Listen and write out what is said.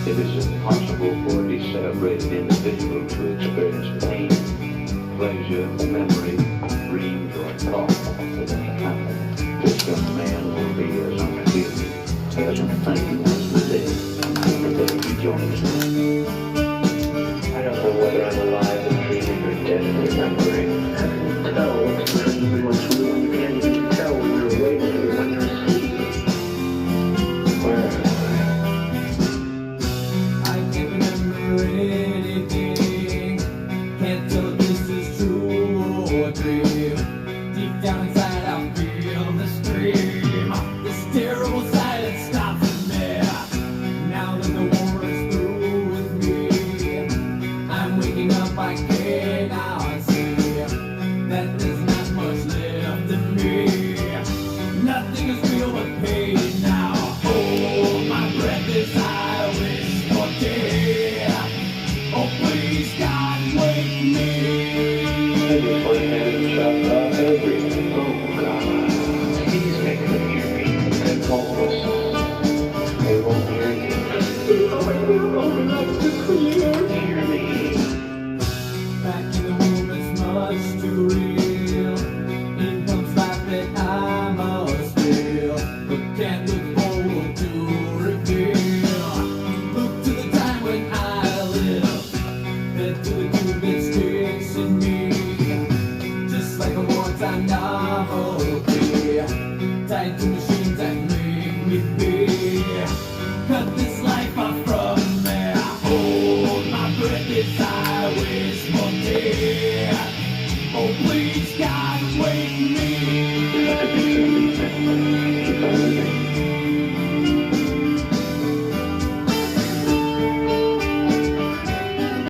It is impossible for a decelebrated individual to experience pain, pleasure, memory, dreams, or thought without a happen. This young man will be as unfeeling, as unthinking as the dead, the day he joins me. I don't know whether I'm alive and dreaming or dead and remembering. I can't tell what's a dream and what's real. You can't even tell when you're awake or when you're asleep. Where am I can't remember anything. Can't tell if this is true or a dream. Deep down inside I feel the scream. This terrible silence stops me. Now that the war is through with me, I'm waking up, I cannot see that there's not much left in me. Nothing is real but pain now. Oh, my breath is I wish for death. Oh, please, God, wake me. Maybe for a hand chopped off everything. Oh, God. Please make them hear me. I'm hopeless. They won't hear you. Oh,